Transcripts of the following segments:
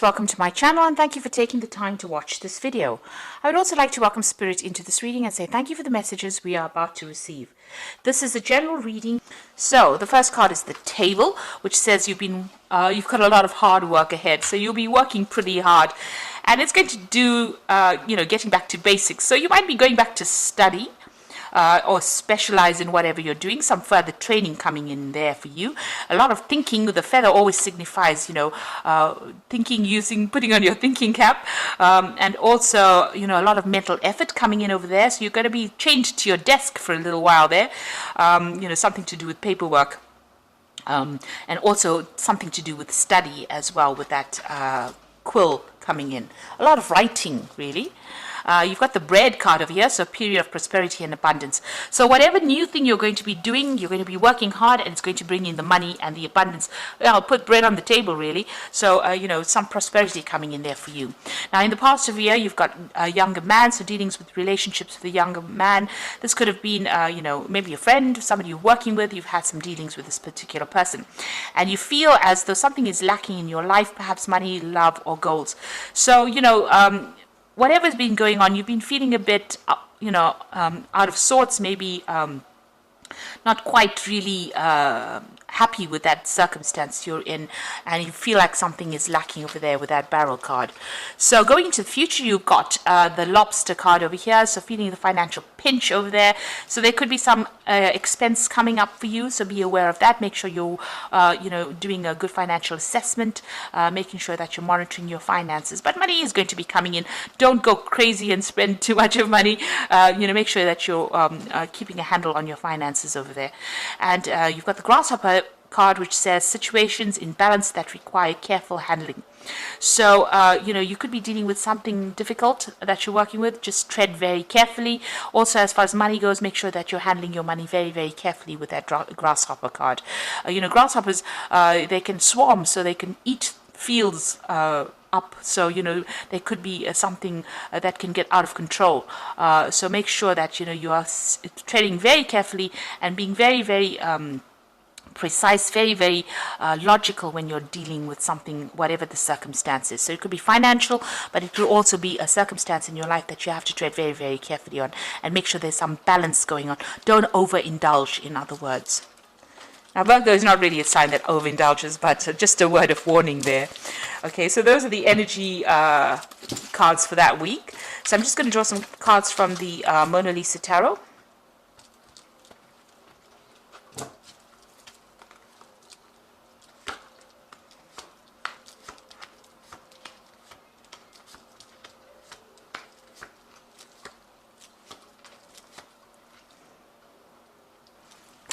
Welcome to my channel and thank you for taking the time to watch this video. I would also like to welcome Spirit into this reading and say thank you for the messages we are about to receive. This is a general reading. So the first card is the Table, which says you've got a lot of hard work ahead. So you'll be working pretty hard and it's going to do, getting back to basics. So you might be going back to study. Or specialize in whatever you're doing, some further training coming in there for you. A lot of thinking. The feather always signifies, thinking, putting on your thinking cap, and also, a lot of mental effort coming in over there. So you're going to be chained to your desk for a little while there, something to do with paperwork, and also something to do with study as well with that quill coming in. A lot of writing, really. You've got the bread card over here, so period of prosperity and abundance. So whatever new thing you're going to be doing, you're going to be working hard and it's going to bring in the money and the abundance. I'll put bread on the table, really. So, some prosperity coming in there for you. Now, in the past of the year, you've got a younger man, so dealings with relationships with a younger man. This could have been, maybe a friend, somebody you're working with. You've had some dealings with this particular person. And you feel as though something is lacking in your life, perhaps money, love, or goals. So, whatever's been going on, you've been feeling a bit, out of sorts, maybe not quite really happy with that circumstance you're in, and you feel like something is lacking over there with that barrel card. So going into the future, you've got the lobster card over here, so feeling the financial pinch over there. So there could be some expense coming up for you, so be aware of that. Make sure you're doing a good financial assessment, making sure that you're monitoring your finances. But money is going to be coming in. Don't go crazy and spend too much of money. Make sure that you're keeping a handle on your finances over there. And you've got the grasshopper card, which says situations in balance that require careful handling. So, you could be dealing with something difficult that you're working with. Just tread very carefully. Also, as far as money goes, make sure that you're handling your money very, very carefully with that grasshopper card. Grasshoppers, they can swarm, so they can eat fields up. So, there could be something that can get out of control. So make sure that, you are treading very carefully and being very, very precise, very, very logical when you're dealing with something, whatever the circumstances. So it could be financial, but it could also be a circumstance in your life that you have to tread very, very carefully on and make sure there's some balance going on. Don't overindulge, in other words. Now, Virgo is not really a sign that overindulges, but just a word of warning there. Okay, so those are the energy cards for that week. So I'm just going to draw some cards from the Mona Lisa Tarot.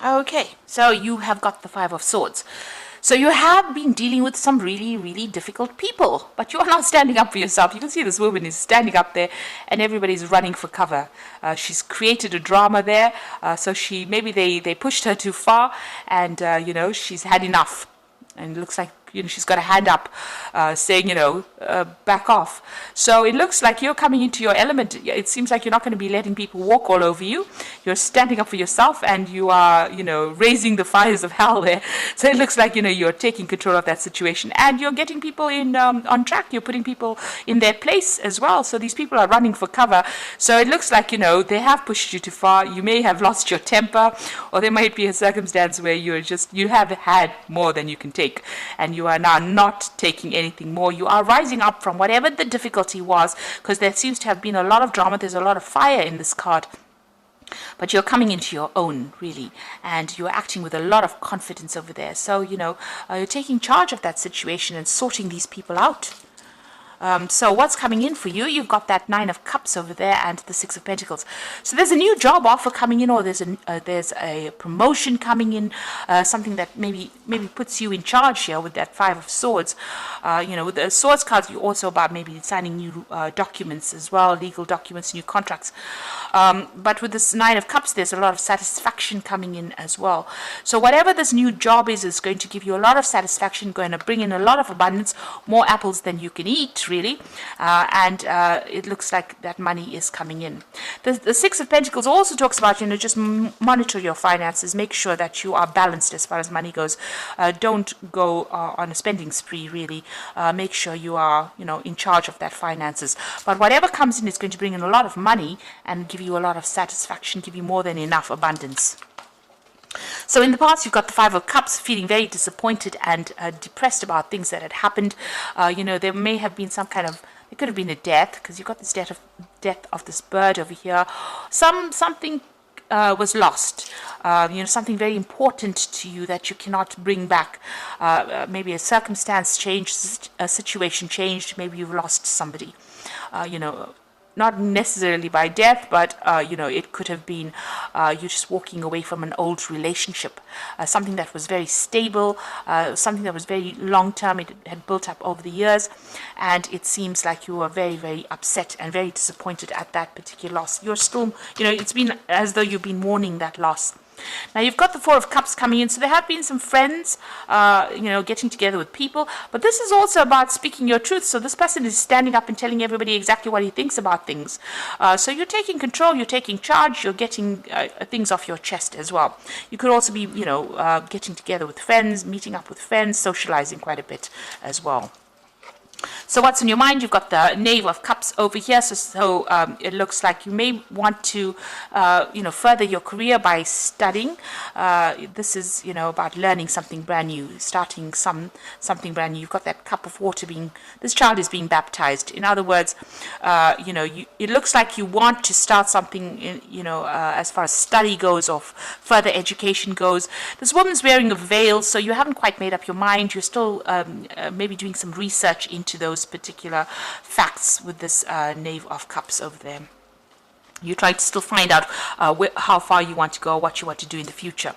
Okay, so you have got the Five of Swords. So you have been dealing with some really, really difficult people, but you are not standing up for yourself. You can see this woman is standing up there and everybody's running for cover. She's created a drama there, so maybe they pushed her too far and, she's had enough. And it looks like, she's got a hand up saying, back off. So it looks like you're coming into your element. It seems like you're not going to be letting people walk all over you. You're standing up for yourself and you are, raising the fires of hell there. So it looks like, you're taking control of that situation and you're getting people in on track. You're putting people in their place as well. So these people are running for cover. So it looks like, they have pushed you too far. You may have lost your temper, or there might be a circumstance where you have had more than you can take. And you are now not taking anything more. You are rising up from whatever the difficulty was, because there seems to have been a lot of drama. There's a lot of fire in this card. But you're coming into your own, really, and you're acting with a lot of confidence over there. So, you're taking charge of that situation and sorting these people out. So what's coming in for you? You've got that Nine of Cups over there and the Six of Pentacles. So there's a new job offer coming in, or there's a promotion coming in, something that maybe puts you in charge here with that Five of Swords. With the Swords cards, you're also about maybe signing new documents as well, legal documents, new contracts. But with this Nine of Cups, there's a lot of satisfaction coming in as well. So whatever this new job is going to give you a lot of satisfaction, going to bring in a lot of abundance, more apples than you can eat, change, really. And it looks like that money is coming in. The Six of Pentacles also talks about, just monitor your finances. Make sure that you are balanced as far as money goes. Don't go on a spending spree, really. Make sure you are, in charge of that finances. But whatever comes in is going to bring in a lot of money and give you a lot of satisfaction, give you more than enough abundance. So in the past, you've got the Five of Cups, feeling very disappointed and depressed about things that had happened. There may have been some kind of, it could have been a death, because you've got this death of this bird over here. Something was lost. Something very important to you that you cannot bring back. Maybe a circumstance changed, a situation changed. Maybe you've lost somebody. Not necessarily by death, but, it could have been you just walking away from an old relationship, something that was very stable, something that was very long-term. It had built up over the years, and it seems like you were very, very upset and very disappointed at that particular loss. You're still, it's been as though you've been mourning that loss. Now you've got the Four of Cups coming in, so there have been some friends, getting together with people, but this is also about speaking your truth. So this person is standing up and telling everybody exactly what he thinks about things. So you're taking control, you're taking charge, you're getting things off your chest as well. You could also be, getting together with friends, meeting up with friends, socializing quite a bit as well. So what's on your mind? You've got the Knave of Cups over here. So it looks like you may want to, further your career by studying. This is, about learning something brand new, starting something brand new. You've got that cup of water this child is being baptized. In other words, it looks like you want to start something, as far as study goes or further education goes. This woman's wearing a veil, so you haven't quite made up your mind. You're still maybe doing some research into those particular facts with this Knave of Cups over there. You try to still find out how far you want to go, what you want to do in the future.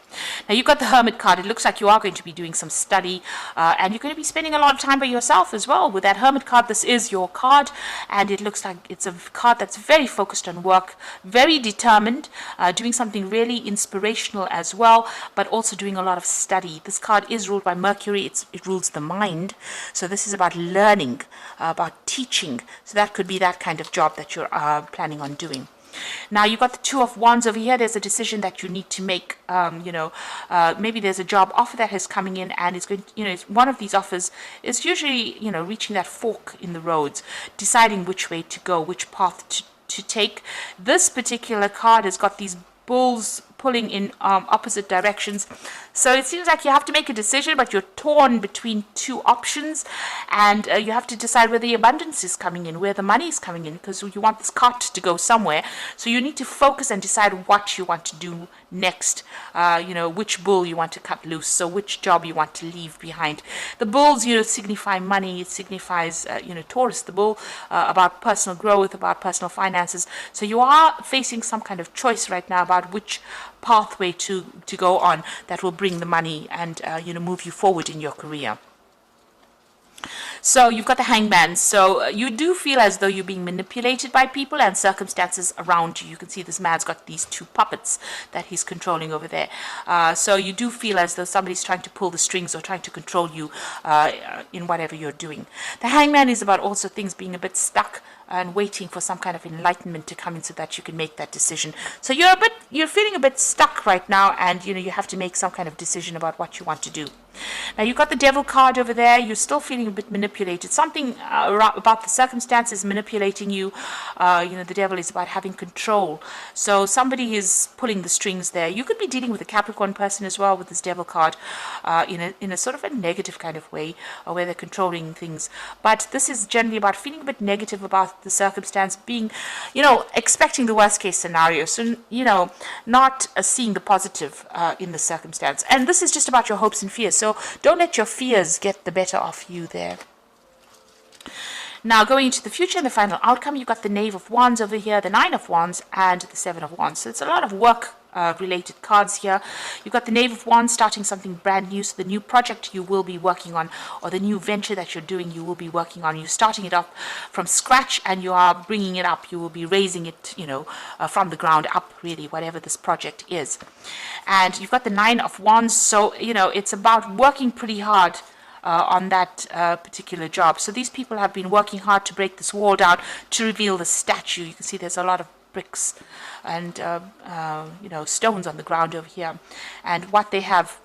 Now, you've got the Hermit card. It looks like you are going to be doing some study, and you're going to be spending a lot of time by yourself as well. With that Hermit card, this is your card, and it looks like it's a card that's very focused on work, very determined, doing something really inspirational as well, but also doing a lot of study. This card is ruled by Mercury. It rules the mind. So this is about learning, about teaching. So that could be that kind of job that you're planning on doing. Now you've got the Two of Wands over here. There's a decision that you need to make. Maybe there's a job offer that is coming in, and it's going. One of these offers is usually reaching that fork in the roads, deciding which way to go, which path to take. This particular card has got these bulls pulling in opposite directions. So it seems like you have to make a decision, but you're torn between two options, and you have to decide where the abundance is coming in, where the money is coming in, because you want this cart to go somewhere. So you need to focus and decide what you want to do next, which bull you want to cut loose, so which job you want to leave behind. The bulls, signify money. It signifies, Taurus, the bull, about personal growth, about personal finances. So you are facing some kind of choice right now about which pathway to go on that will bring the money and move you forward in your career. So you've got the Hangman. So you do feel as though you're being manipulated by people and circumstances around you. You can see this man's got these two puppets that he's controlling over there. So you do feel as though somebody's trying to pull the strings or trying to control you in whatever you're doing. The Hangman is about also things being a bit stuck and waiting for some kind of enlightenment to come in so that you can make that decision. So you're feeling a bit stuck right now, and you have to make some kind of decision about what you want to do. Now you've got the Devil card over there. You're still feeling a bit manipulated. Something about the circumstances manipulating you. The Devil is about having control. So somebody is pulling the strings there. You could be dealing with a Capricorn person as well with this Devil card, in a sort of a negative kind of way, where they're controlling things. But this is generally about feeling a bit negative about the circumstance, being, expecting the worst case scenario. So, not seeing the positive in the circumstance. And this is just about your hopes and fears. So don't let your fears get the better of you there. Now, going into the future and the final outcome, you've got the Knave of Wands over here, the Nine of Wands, and the Seven of Wands. So it's a lot of work related cards here. You've got the Knave of Wands starting something brand new. So the new project you will be working on, or the new venture that you're doing, you will be working on. You're starting it up from scratch, and you are bringing it up. You will be raising it, from the ground up, really, whatever this project is. And you've got the Nine of Wands. So, it's about working pretty hard on that particular job. So these people have been working hard to break this wall down to reveal the statue. You can see there's a lot of bricks and stones on the ground over here, and what they have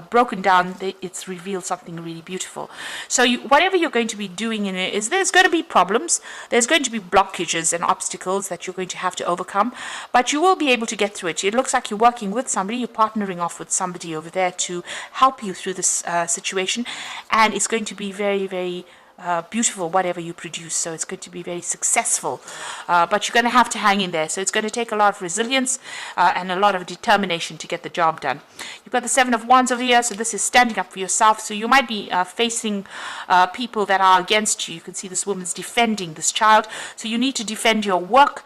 broken down, it's revealed something really beautiful. So whatever you're going to be doing in it, there's going to be problems, there's going to be blockages and obstacles that you're going to have to overcome, but you will be able to get through it. It looks like you're working with somebody, you're partnering off with somebody over there to help you through this situation, and it's going to be very, very beautiful, whatever you produce. So it's going to be very successful, but you're going to have to hang in there. So it's going to take a lot of resilience and a lot of determination to get the job done. You've got the Seven of Wands over here, so this is standing up for yourself. So you might be facing people that are against you. You can see this woman's defending this child, so you need to defend your work,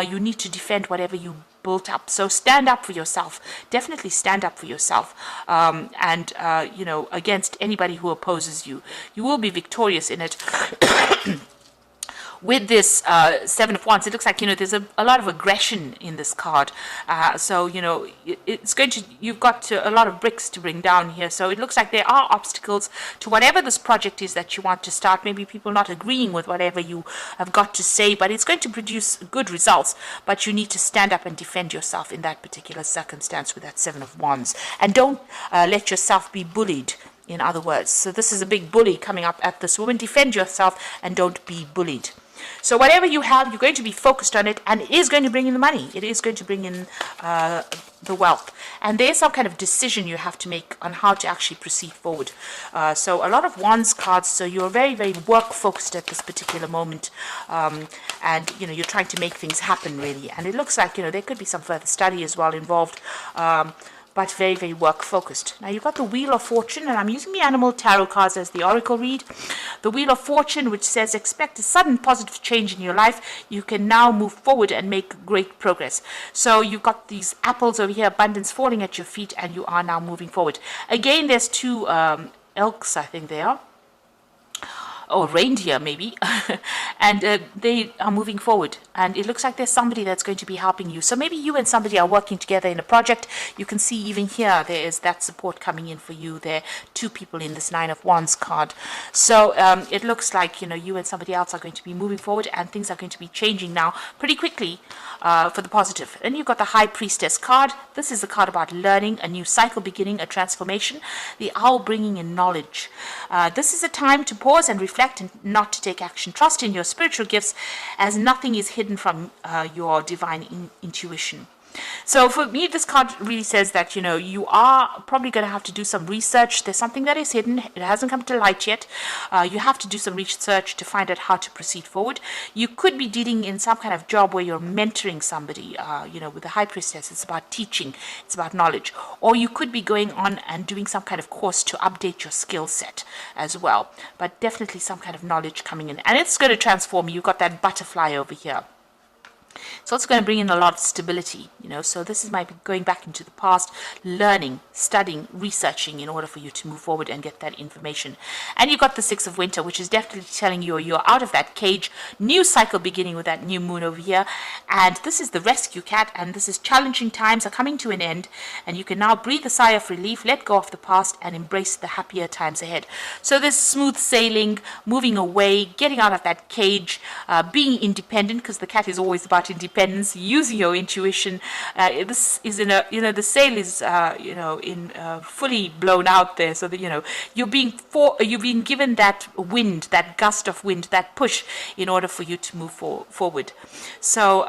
you need to defend whatever you built up. So stand up for yourself, definitely stand up for yourself, against anybody who opposes you. You will be victorious in it. With this Seven of Wands, it looks like, there's a lot of aggression in this card. You've got a lot of bricks to bring down here. So it looks like there are obstacles to whatever this project is that you want to start. Maybe people not agreeing with whatever you have got to say, but it's going to produce good results. But you need to stand up and defend yourself in that particular circumstance with that Seven of Wands. And don't let yourself be bullied, in other words. So this is a big bully coming up at this woman. Defend yourself and don't be bullied. So whatever you have, you're going to be focused on it, and it is going to bring in the money. It is going to bring in the wealth. And there's some kind of decision you have to make on how to actually proceed forward. So a lot of Wands cards, so you're very, very work-focused at this particular moment. And, you're trying to make things happen, really. And it looks like, there could be some further study as well involved. But very, very work-focused. Now, you've got the Wheel of Fortune, and I'm using the Animal Tarot cards as the Oracle read. The Wheel of Fortune, which says, expect a sudden positive change in your life. You can now move forward and make great progress. So you've got these apples over here, abundance falling at your feet, and you are now moving forward. Again, there's two elks, I think they are. Or reindeer maybe, and they are moving forward, and it looks like there's somebody that's going to be helping you. So maybe you and somebody are working together in a project. You can see even here there is that support coming in for you. There are two people in this Nine of Wands card. So it looks like you and somebody else are going to be moving forward, and things are going to be changing now pretty quickly for the positive. Then you've got the High Priestess card. This is a card about learning, a new cycle beginning, a transformation. The Owl bringing in knowledge. This is a time to pause and reflect and not to take action. Trust in your spiritual gifts, as nothing is hidden from your divine intuition. So for me, this card really says that, you are probably going to have to do some research. There's something that is hidden. It hasn't come to light yet. You have to do some research to find out how to proceed forward. You could be dealing in some kind of job where you're mentoring somebody. With the High Priestess, it's about teaching. It's about knowledge. Or you could be going on and doing some kind of course to update your skill set as well. But definitely some kind of knowledge coming in. And it's going to transform you. You've got that butterfly over here. It's also going to bring in a lot of stability, so this is might be going back into the past, learning, studying, researching in order for you to move forward and get that information. And you've got the Six of Winter, which is definitely telling you you're out of that cage, new cycle beginning with that new moon over here. And this is the Rescue Cat, and this is challenging times are coming to an end, and you can now breathe a sigh of relief, let go of the past, and embrace the happier times ahead. So there's smooth sailing, moving away, getting out of that cage, being independent, because the cat is always about independence, using your intuition. This is in a, the sail is, fully blown out there, so that, you're being given that wind, that gust of wind, that push in order for you to move forward. So,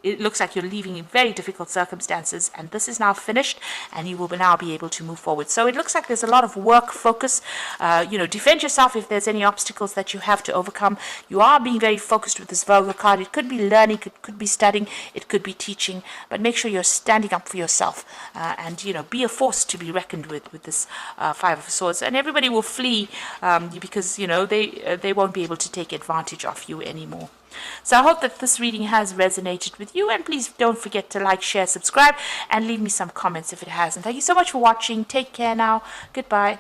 it looks like you're leaving in very difficult circumstances, and this is now finished, and you will now be able to move forward. So it looks like there's a lot of work focus. Defend yourself if there's any obstacles that you have to overcome. You are being very focused with this Virgo card. It could be learning, it could be studying, it could be teaching, but make sure you're standing up for yourself, and be a force to be reckoned with this Five of Swords. And everybody will flee because they won't be able to take advantage of you anymore. So I hope that this reading has resonated with you, and please don't forget to like, share, subscribe, and leave me some comments if it has. And thank you so much for watching. Take care now. Goodbye.